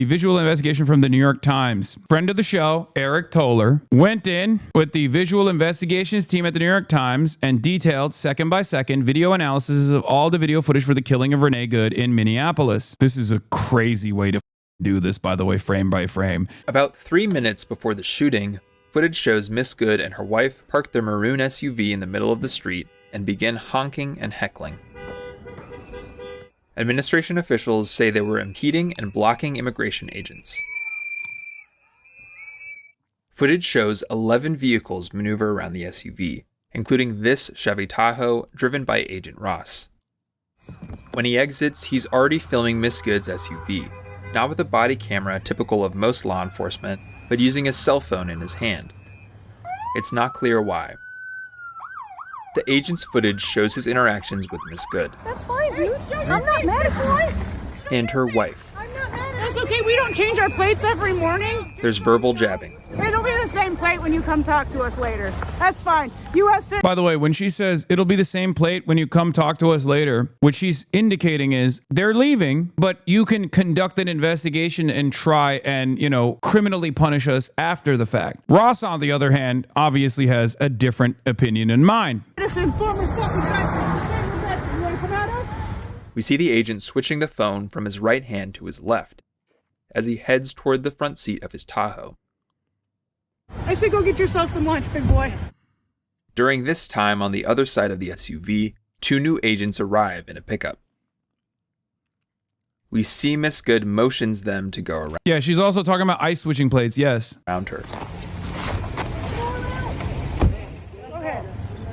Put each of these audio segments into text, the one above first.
A visual investigation from the New York Times. Friend of the show, Eric Toller, went in with the visual investigations team at the New York Times and detailed second by second video analysis of all the video footage for the killing of Renee Good in Minneapolis. This is a crazy way to do this, by the way, frame by frame. About 3 minutes before the shooting, footage shows Miss Good and her wife park their maroon SUV in the middle of the street and begin honking and heckling. Administration officials say they were impeding and blocking immigration agents. Footage shows 11 vehicles maneuver around the SUV, including this Chevy Tahoe driven by Agent Ross. When he exits, he's already filming Miss Good's SUV, not with a body camera typical of most law enforcement, but using a cell phone in his hand. It's not clear why. The agent's footage shows his interactions with Miss Good. That's fine, dude. I'm not mad at you. And her wife. I'm not mad at you. That's okay. We don't change our plates every morning. There's verbal jabbing. It'll be the same plate when you come talk to us later. That's fine. U.S. By the way, when she says it'll be the same plate when you come talk to us later, what she's indicating is they're leaving, but you can conduct an investigation and try and, criminally punish us after the fact. Ross, on the other hand, obviously has a different opinion in mind. We see the agent switching the phone from his right hand to his left as he heads toward the front seat of his Tahoe. I say go get yourself some lunch, big boy. During this time, on the other side of the SUV, 2 new agents arrive in a pickup. We see Miss Good motions them to go around. Yeah, she's also talking about ice switching plates, yes. Around her. Go ahead.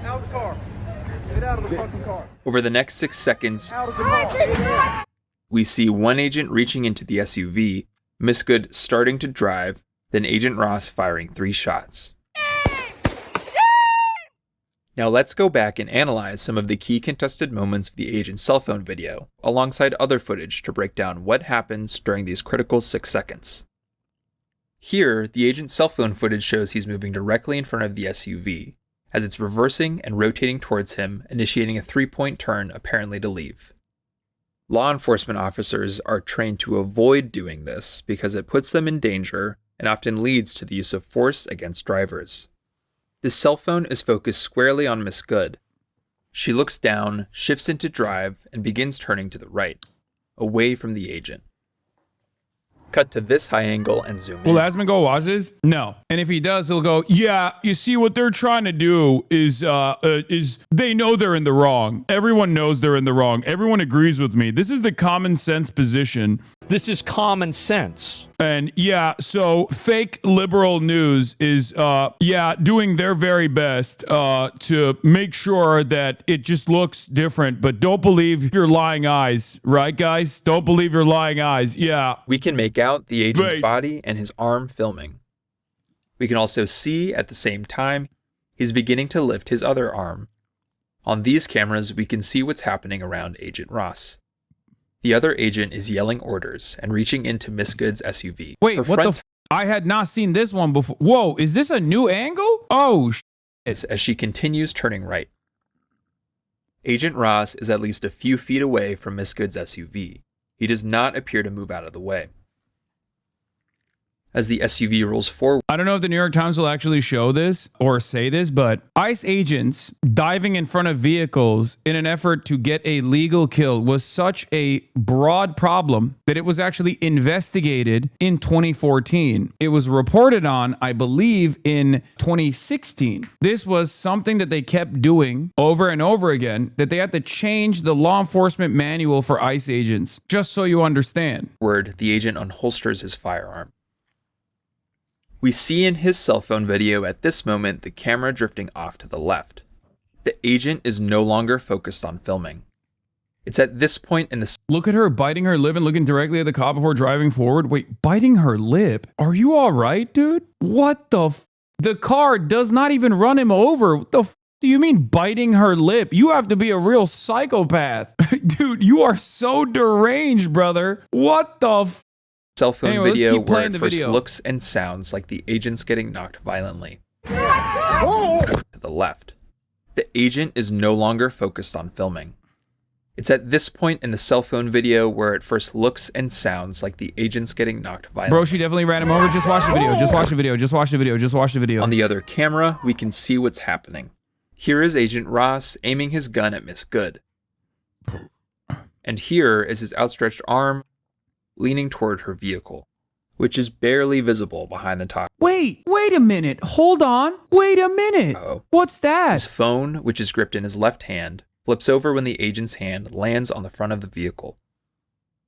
Out of the car. Get out of the fucking car. Over the next 6 seconds, Out of the car. we see one agent reaching into the SUV, Miss Good starting to drive, then Agent Ross firing 3 shots. Now let's go back and analyze some of the key contested moments of the agent's cell phone video, alongside other footage to break down what happens during these critical 6 seconds. Here, the agent's cell phone footage shows he's moving directly in front of the SUV, as it's reversing and rotating towards him, initiating a 3-point turn apparently to leave. Law enforcement officers are trained to avoid doing this because it puts them in danger and often leads to the use of force against drivers. The cell phone is focused squarely on Miss Good. She looks down, shifts into drive, and begins turning to the right, away from the agent. Cut to this high angle and zoom in. Will Asman go watch this? No. And if he does, he'll go, yeah, you see what they're trying to do is they know they're in the wrong. Everyone knows they're in the wrong. Everyone agrees with me. This is the common sense position. This is common sense. And yeah, so fake liberal news is, doing their very best to make sure that it just looks different. But don't believe your lying eyes, right, guys? Don't believe your lying eyes. Yeah. We can make out the agent's body and his arm filming. We can also see at the same time he's beginning to lift his other arm. On these cameras, we can see what's happening around Agent Ross. The other agent is yelling orders and reaching into Miss Good's SUV. Wait, I had not seen this one before. Whoa, is this a new angle? Oh, as she continues turning right. Agent Ross is at least a few feet away from Miss Good's SUV. He does not appear to move out of the way. As the SUV rolls forward. I don't know if the New York Times will actually show this or say this, but ICE agents diving in front of vehicles in an effort to get a legal kill was such a broad problem that it was actually investigated in 2014. It was reported on, I believe, in 2016. This was something that they kept doing over and over again, that they had to change the law enforcement manual for ICE agents, just so you understand. The agent unholsters his firearm. We see in his cell phone video at this moment the camera drifting off to the left. The agent is no longer focused on filming. It's at this point in the... Look at her biting her lip and looking directly at the cop before driving forward. Wait, biting her lip? Are you all right, dude? What the The car does not even run him over. What the do you mean biting her lip? You have to be a real psychopath. Dude, you are so deranged, brother. What the cell phone video where it first looks and sounds like the agent's getting knocked violently. To the left. The agent is no longer focused on filming. It's at this point in the cell phone video where it first looks and sounds like the agent's getting knocked violently. Bro, she definitely ran him over. Just watch the video. Just watch the video. Just watch the video. Just watch the video. On the other camera, we can see what's happening. Here is Agent Ross aiming his gun at Miss Good. And here is his outstretched arm leaning toward her vehicle, which is barely visible behind the top. Wait a minute. Hold on. Wait a minute. What's that? His phone, which is gripped in his left hand, flips over when the agent's hand lands on the front of the vehicle.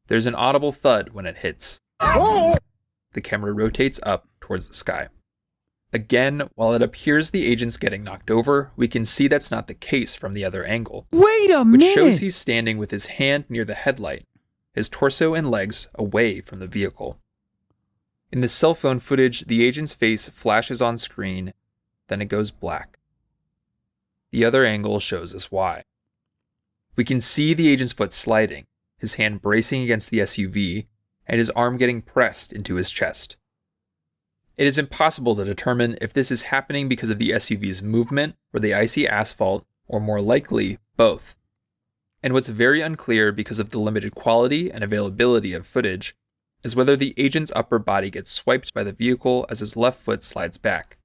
There's an audible thud when it hits. The camera rotates up towards the sky. Again, while it appears the agent's getting knocked over, we can see that's not the case from the other angle. Wait a which minute. shows he's standing with his hand near the headlight, his torso and legs away from the vehicle. In the cell phone footage, the agent's face flashes on screen, then it goes black. The other angle shows us why. We can see the agent's foot sliding, his hand bracing against the SUV, and his arm getting pressed into his chest. It is impossible to determine if this is happening because of the SUV's movement or the icy asphalt, or more likely, both. And what's very unclear because of the limited quality and availability of footage is whether the agent's upper body gets swiped by the vehicle as his left foot slides back.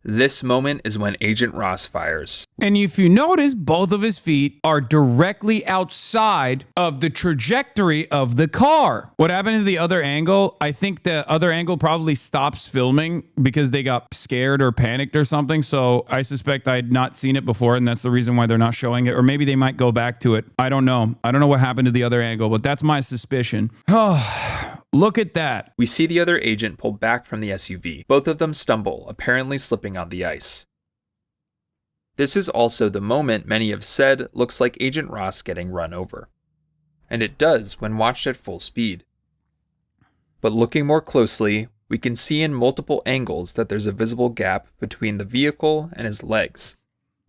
This moment is when Agent Ross fires. And if you notice, both of his feet are directly outside of the trajectory of the car. What happened to the other angle? I think the other angle probably stops filming because they got scared or panicked or something. So I suspect I had not seen it before, and that's the reason why they're not showing it. Or maybe they might go back to it. I don't know. I don't know what happened to the other angle, but that's my suspicion. Look at that. We see the other agent pull back from the SUV. Both of them stumble, apparently slipping on the ice. This is also the moment many have said looks like Agent Ross getting run over. And it does when watched at full speed. But looking more closely, we can see in multiple angles that there's a visible gap between the vehicle and his legs,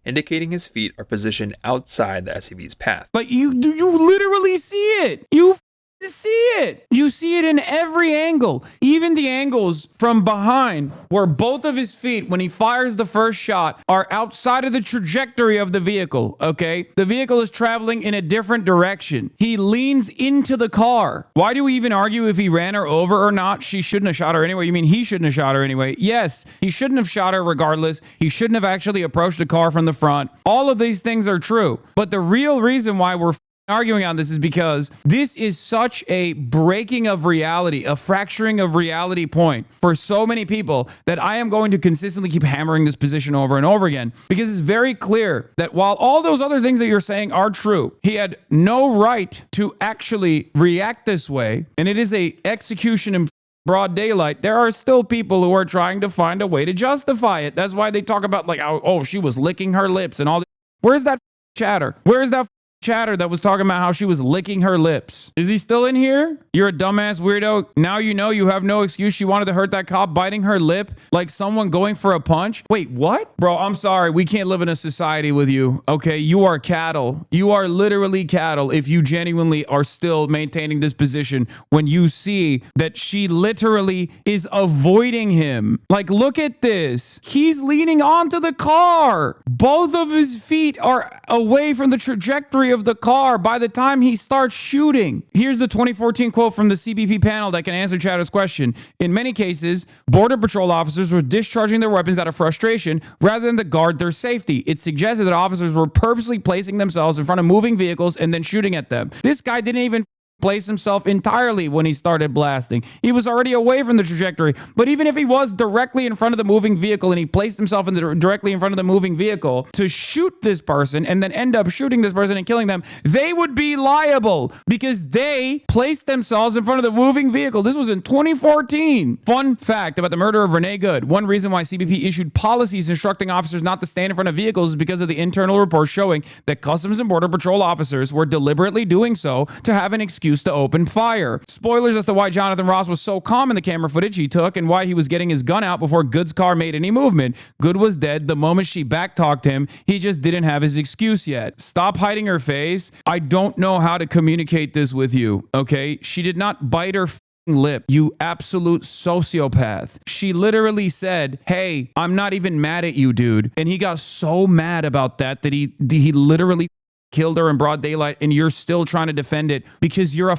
indicating his feet are positioned outside the SUV's path. But you literally see it. You see it. You see it in every angle, even the angles from behind where both of his feet, when he fires the first shot, are outside of the trajectory of the vehicle. Okay. The vehicle is traveling in a different direction. He leans into the car. Why do we even argue if he ran her over or not? She shouldn't have shot her anyway. You mean he shouldn't have shot her anyway? Yes, he shouldn't have shot her regardless. He shouldn't have actually approached the car from the front. All of these things are true. But the real reason why we're arguing on this is because this is such a breaking of reality, a fracturing of reality point for so many people that I am going to consistently keep hammering this position over and over again, because it's very clear that while all those other things that you're saying are true, he had no right to actually react this way, and it is a execution in broad daylight. There are still people who are trying to find a way to justify it. That's why they talk about like, oh, she was licking her lips and all this. Where's that chatter? Where's that chatter that was talking about how she was licking her lips? Is he still in here? You're a dumbass weirdo. Now you know you have no excuse. She wanted to hurt that cop, biting her lip like someone going for a punch. Wait, what? Bro, I'm sorry. We can't live in a society with you. Okay, you are cattle. You are literally cattle if you genuinely are still maintaining this position when you see that she literally is avoiding him. Like, look at this. He's leaning onto the car. Both of his feet are away from the trajectory of the car by the time he starts shooting. Here's the 2014 quote from the CBP panel that can answer Chatter's question. In many cases, Border Patrol officers were discharging their weapons out of frustration rather than to guard their safety. It suggested that officers were purposely placing themselves in front of moving vehicles and then shooting at them. This guy didn't even place himself entirely when he started blasting. He was already away from the trajectory. But even if he was directly in front of the moving vehicle and he placed himself directly in front of the moving vehicle to shoot this person and then end up shooting this person and killing them, they would be liable because they placed themselves in front of the moving vehicle. This was in 2014. Fun fact about the murder of Renee Good. One reason why CBP issued policies instructing officers not to stand in front of vehicles is because of the internal reports showing that Customs and Border Patrol officers were deliberately doing so to have an excuse to open fire. Spoilers as to why Jonathan Ross was so calm in the camera footage he took and why he was getting his gun out before Good's car made any movement. Good was dead the moment she backtalked him. He just didn't have his excuse yet. Stop hiding her face. I don't know how to communicate this with you, okay? She did not bite her lip, you absolute sociopath. She literally said, hey, I'm not even mad at you, dude. And he got so mad about that he literally killed her in broad daylight and you're still trying to defend it because you're a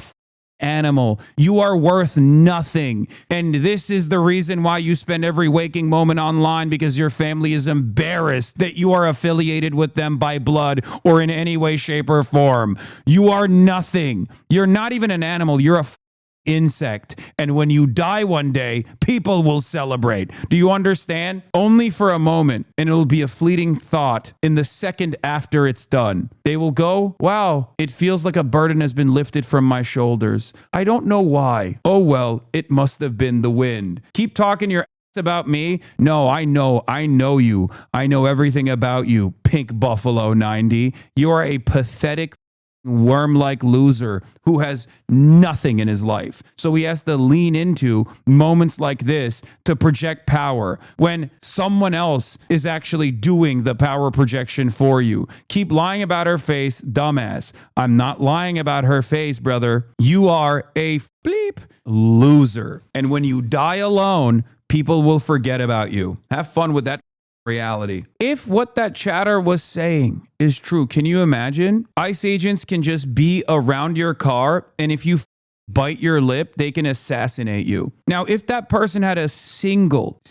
animal. You are worth nothing. And this is the reason why you spend every waking moment online, because your family is embarrassed that you are affiliated with them by blood or in any way, shape, or form. You are nothing. You're not even an animal. You're a insect. And when you die one day, people will celebrate. Do you understand? Only for a moment, and it'll be a fleeting thought in the second after it's done. They will go, wow, it feels like a burden has been lifted from my shoulders. I don't know why. Oh well, it must have been the wind. Keep talking your ass about me. No, I know you. I know everything about you, Pink Buffalo 90. You are a pathetic worm-like loser who has nothing in his life. So he has to lean into moments like this to project power when someone else is actually doing the power projection for you. Keep lying about her face, dumbass. I'm not lying about her face, brother. You are a bleep loser. And when you die alone, people will forget about you. Have fun with that reality. If what that chatter was saying is true, can you imagine? ICE agents can just be around your car, and if you bite your lip, they can assassinate you. Now, if that person had a single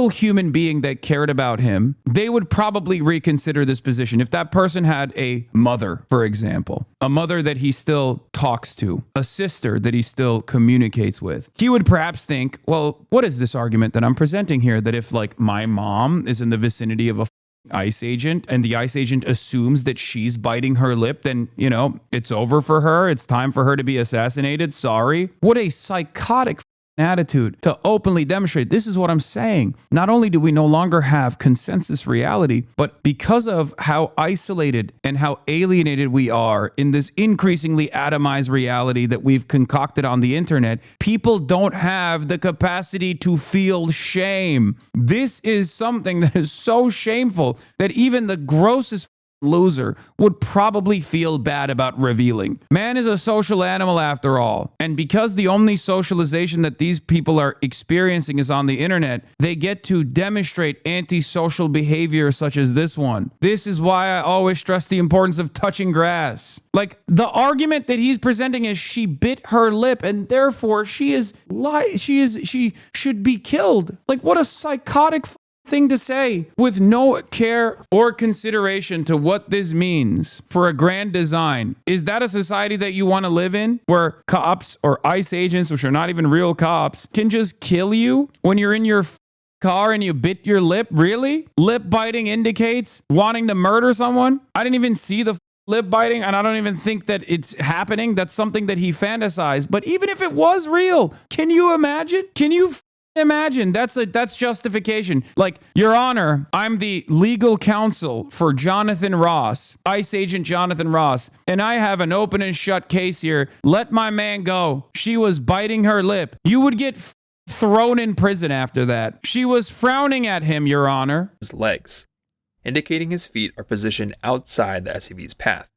human being that cared about him, they would probably reconsider this position. If that person had a mother, for example, a mother that he still talks to, a sister that he still communicates with, he would perhaps think, well, what is this argument that I'm presenting here? That if like my mom is in the vicinity of a ICE agent and the ICE agent assumes that she's biting her lip, then, you know, it's over for her. It's time for her to be assassinated. Sorry. What a psychotic attitude to openly demonstrate. This is what I'm saying. Not only do we no longer have consensus reality, but because of how isolated and how alienated we are in this increasingly atomized reality that we've concocted on the internet, people don't have the capacity to feel shame. This is something that is so shameful that even the grossest loser would probably feel bad about revealing. Man is a social animal after all. And because the only socialization that these people are experiencing is on the internet, they get to demonstrate antisocial behavior such as this one. This is why I always stress the importance of touching grass. Like the argument that he's presenting is she bit her lip and therefore she should be killed. Like what a psychotic thing to say with no care or consideration to what this means for a grand design. Is that a society that you want to live in where cops or ICE agents, which are not even real cops, can just kill you when you're in your car and you bit your lip? Really? Lip biting indicates wanting to murder someone? I didn't even see the lip biting and I don't even think that it's happening. That's something that he fantasized. But even if it was real, can you imagine? Can you imagine? That's justification. Like, Your Honor, I'm the legal counsel for Jonathan Ross, ICE agent Jonathan Ross, and I have an open and shut case here. Let my man go. She was biting her lip. You would get thrown in prison after that. She was frowning at him, Your Honor. His legs, indicating his feet are positioned outside the SUV's path.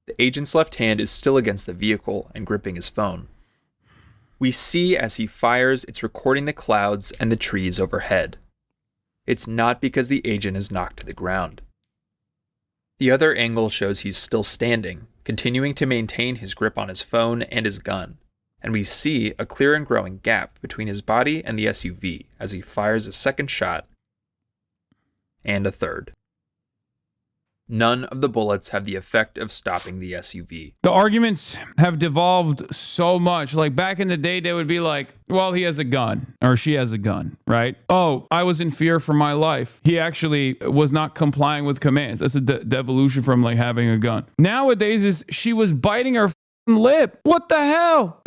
The agent's left hand is still against the vehicle and gripping his phone. We see as he fires, it's recording the clouds and the trees overhead. It's not because the agent is knocked to the ground. The other angle shows he's still standing, continuing to maintain his grip on his phone and his gun, and we see a clear and growing gap between his body and the SUV as he fires a second shot and a third. None of the bullets have the effect of stopping the SUV. The arguments have devolved so much. Like back in the day, they would be like, well, he has a gun or she has a gun, right? Oh, I was in fear for my life. He actually was not complying with commands. That's a devolution from like having a gun. Nowadays is she was biting her lip. What the hell?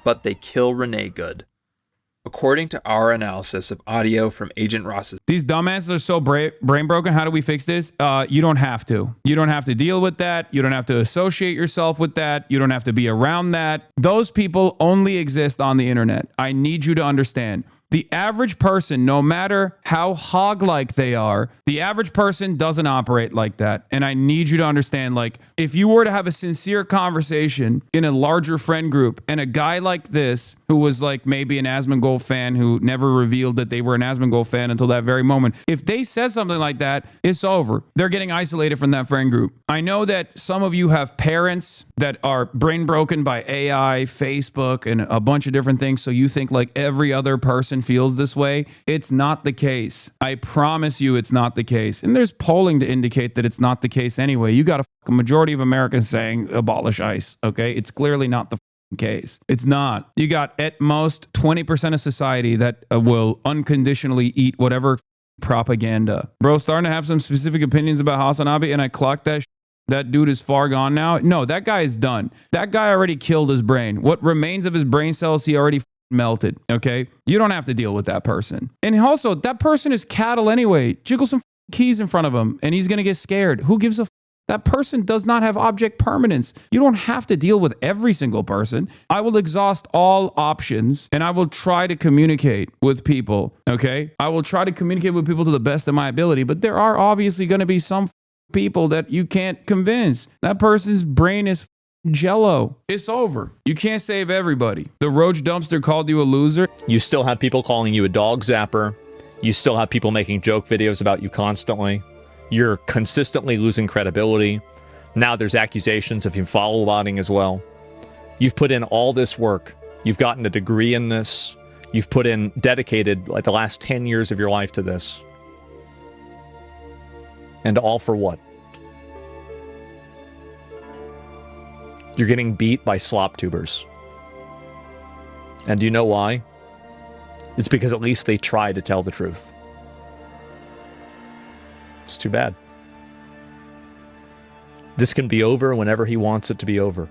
But they kill Renee Good. According to our analysis of audio from Agent Ross's... These dumbasses are so brain broken. How do we fix this? You don't have to. You don't have to deal with that. You don't have to associate yourself with that. You don't have to be around that. Those people only exist on the internet. I need you to understand. The average person, no matter how hog-like they are, the average person doesn't operate like that. And I need you to understand, like, if you were to have a sincere conversation in a larger friend group and a guy like this, who was like maybe an Asmongold fan who never revealed that they were an Asmongold fan until that very moment, if they said something like that, it's over. They're getting isolated from that friend group. I know that some of you have parents that are brain broken by AI, Facebook, and a bunch of different things, so you think like every other person feels this way. It's not the case. I promise you it's not the case. And there's polling to indicate that it's not the case anyway. You got a majority of Americans saying abolish ICE, okay? It's clearly not the case. It's not. You got at most 20% of society that will unconditionally eat whatever propaganda. Bro, starting to have some specific opinions about HasanAbi, and I clocked that. That dude is far gone now. No, that guy is done. That guy already killed his brain. What remains of his brain cells, he already melted, okay? You don't have to deal with that person. And also, that person is cattle anyway. Jiggle some keys in front of him, and he's going to get scared. Who gives a That person does not have object permanence. You don't have to deal with every single person. I will exhaust all options and I will try to communicate with people, okay? I will try to communicate with people to the best of my ability, but there are obviously going to be some people that you can't convince. That person's brain is jello. It's over. You can't save everybody. The Roach Dumpster called you a loser. You still have people calling you a dog zapper. You still have people making joke videos about you constantly. You're consistently losing credibility. Now there's accusations of you follow botting as well. You've put in all this work. You've gotten a degree in this. You've put in dedicated like the last 10 years of your life to this. And all for what? You're getting beat by slop tubers. And do you know why? It's because at least they try to tell the truth. It's too bad. This can be over whenever he wants it to be over.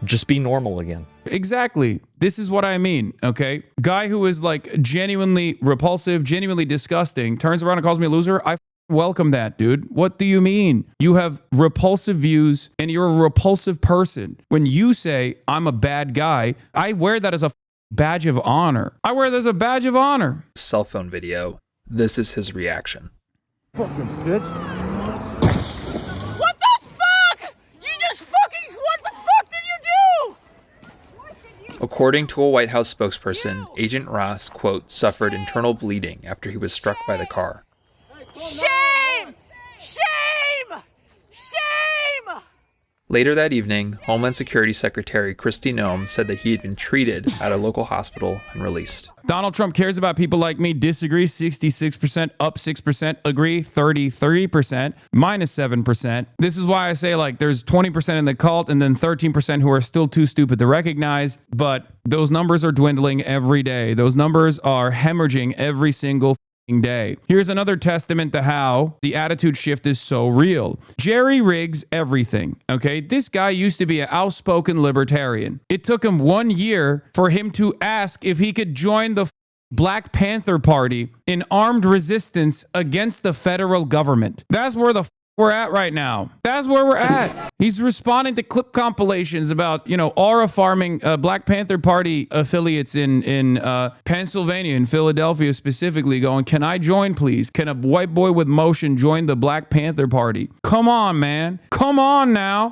Just be normal again. Exactly. This is what I mean, okay? Guy who is like genuinely repulsive, genuinely disgusting, turns around and calls me a loser. I welcome that, dude. What do you mean? You have repulsive views and you're a repulsive person. When you say, I'm a bad guy, I wear that as a badge of honor. I wear that as a badge of honor. Cell phone video. This is his reaction. Fucking bitch. What the fuck? You just fucking, what the fuck did you do? According to a White House spokesperson, Agent Ross, quote, suffered internal bleeding after he was struck by the car. Shame! Shame! Shame! Later that evening, Homeland Security Secretary Kristi Noem said that he had been treated at a local hospital and released. Donald Trump cares about people like me. Disagree 66%, up 6%, agree 33%, minus 7%. This is why I say like there's 20% in the cult and then 13% who are still too stupid to recognize, but those numbers are dwindling every day. Those numbers are hemorrhaging every single day. Here's another testament to how the attitude shift is so real. Jerry rigs everything, okay? This guy used to be an outspoken libertarian. It took him 1 year for him to ask if he could join the Black Panther Party in armed resistance against the federal government. That's where the we're at right now. That's where we're at. He's responding to clip compilations about, you know, aura farming Black Panther Party affiliates in Pennsylvania, in Philadelphia specifically, going, can I join, please? Can a white boy with motion join the Black Panther Party? Come on, man. Come on now.